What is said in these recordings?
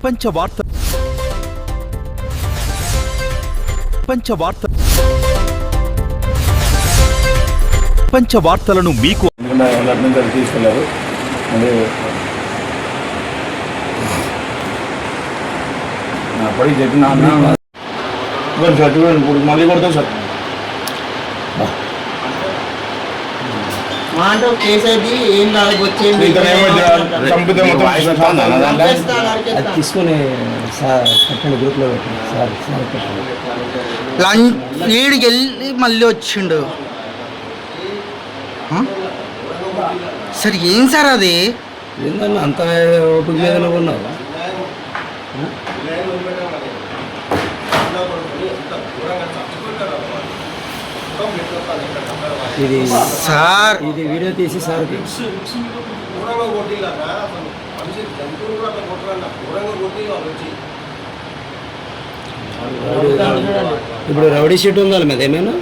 ప్రపంచ వార్తలను మీకు తీసుకెళ్లారు. పడి చెప్పిన ఇప్పుడు మళ్ళీ కొడతాం సార్. తీసుకుని గ్రూప్లో లంచ్ వెళ్ళి మళ్ళీ వచ్చిండు సార్. ఏం సార్ అది? ఏందన్నా అంత ఓపిక మీద ఉన్నావు? ఇది సార్ ఇది వీడియో తీసి సార్ ఇప్పుడు రౌడీ షీట్ ఉందా మీద ఏమైనా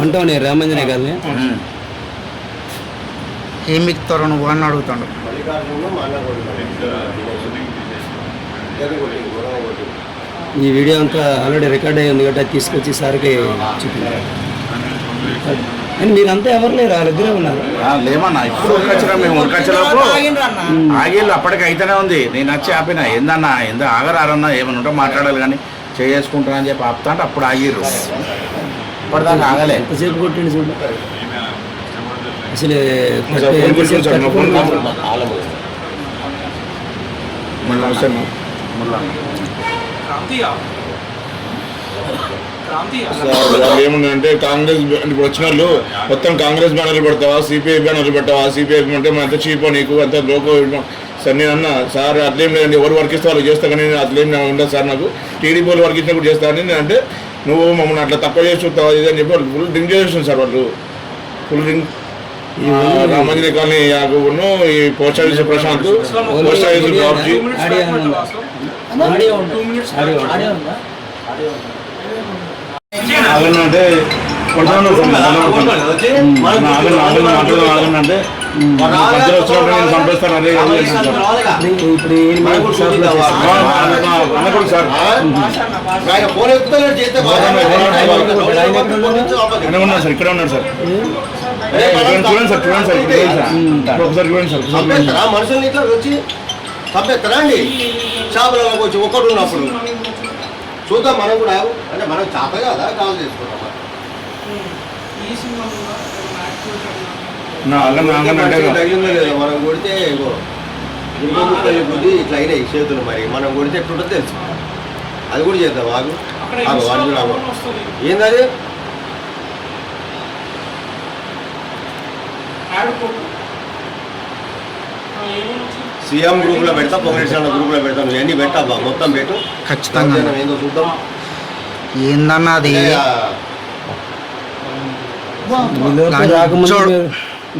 వంటవనే రామంజనే కాదు. ఏం మిక్తారో నువ్వు అని అడుగుతాడు. ఈ వీడియో అంతా ఆల్రెడీ రికార్డ్ అయ్యి ఉంది కాబట్టి తీసుకొచ్చి సార్కి చూపించారు. అని మీరంతా ఎవరు లేరు? వాళ్ళిద్దరే ఉన్నారు. లేమన్నా ఇప్పుడు ఉరకొచ్చినా మేము ఉరకొచ్చినప్పుడు ఆగిళ్ళు అప్పటికి అయితేనే ఉంది. నేను వచ్చి ఆపిన ఏందన్నా ఆగరారన్నా ఏమన్నా ఉంటే మాట్లాడాలి కానీ చేసుకుంటున్నా అని చెప్పి ఆపుతా అంటే అప్పుడు ఆగిర్రు. ఇప్పటిదాకా ఆగలే. ఎంతసేపు కొట్టిండి చూడ అసలు. ఏముందంటే కాంగ్రెస్ ఇప్పుడు వచ్చిన వాళ్ళు మొత్తం కాంగ్రెస్ బ్యానర్లు పెడతావా, సిపిఐ బ్యానర్లు పెట్టావా? సిపిఐ అంటే అంత చీపో నీకు అంత లోకో సార్. నేను అన్నా సార్ అట్లేం లేదండి, ఎవరు వర్క్ ఇస్తే వాళ్ళు చేస్తా కానీ నేను అట్లేం ఉండదు సార్. నాకు టీడీపీ వాళ్ళు వర్క్ ఇచ్చినప్పుడు చేస్తానని నేను అంటే నువ్వు మమ్మల్ని అట్లా తక్కువ చేసి చూస్తావా అని చెప్పి వాళ్ళు ఫుల్ డ్రింక్ చేసేస్తుంది సార్. వాళ్ళు ఫుల్ డ్రింక్. రామంజనే కాలనీ యాగూను, ఈ post office Prashanth, post office Babuji. ఆగనంటే కొడతాను ఆగనంటే మధ్యలో వచ్చినప్పుడు నేను సంపేస్తాను. అదే అనుకోండి సార్. ఉన్నారు సార్, ఇక్కడ ఉన్నాడు సార్. చూడండి సార్, ఒకసారి చూడండి సార్. మనుషుల్ని ఇట్లా వచ్చి తప్పేస్తారా అండి? చేపలకు వచ్చి ఒక్కడు ఉన్నప్పుడు చూద్దాం మనం కూడా. అంటే మనం చేప కదా కాల్ చేసుకుంటాం. తగిలిందో లేదో మనం కొడితే బుద్ధి ఇట్లా అయినాయి చేతులు. మరి మనం కొడితే ఎట్లుంటుందో తెలుసు. అది కూడా చేద్దాం. ఆగు ఏందది? సీఎం గ్రూప్ లో పెడతా, పొగరేషన్ గ్రూప్ లో పెడతాం. నువ్వు ఎన్ని పెట్టా మొత్తం పెట్టు ఖచ్చితంగా. ఏందో చూద్దాం. ఏందన్నా అది?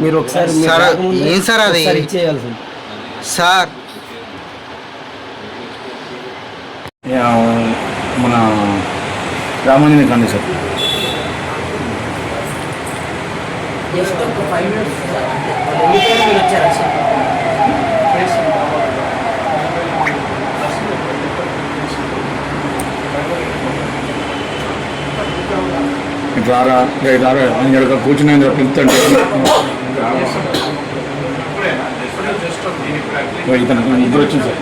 మీరు ఒకసారి ఏం సార్ అది చేయాల్సింది సార్? మన రామంజనే కాండి సార్. రారా అని కూర్చుని పిలుస్తుంటే ఇద్దరు వచ్చింది సార్.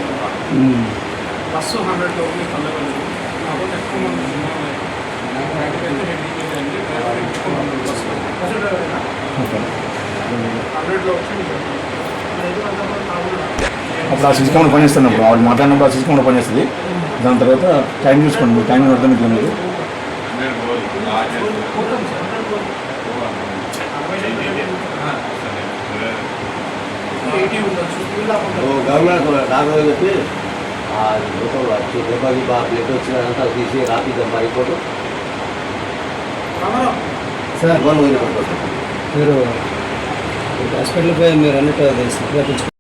అప్పుడు ఆ సిస్టమ్ పనిచేస్తుంది. అప్పుడు ఆవిడ మాట్లాడినప్పుడు ఆ సిస్టమ్ పనిచేస్తుంది. దాని తర్వాత టైం చూసుకోండి. టైం అర్థం ఇట్లా మీరు గవర్నమెంట్ డాక్టర్ చెప్పి దెబ్బకి బాగా బ్లడ్ వచ్చినంతా తీసి రాపిద్దాం రిపోర్టు. సార్ మీరు హాస్పిటల్కి పోయి మీరు అన్నట్టు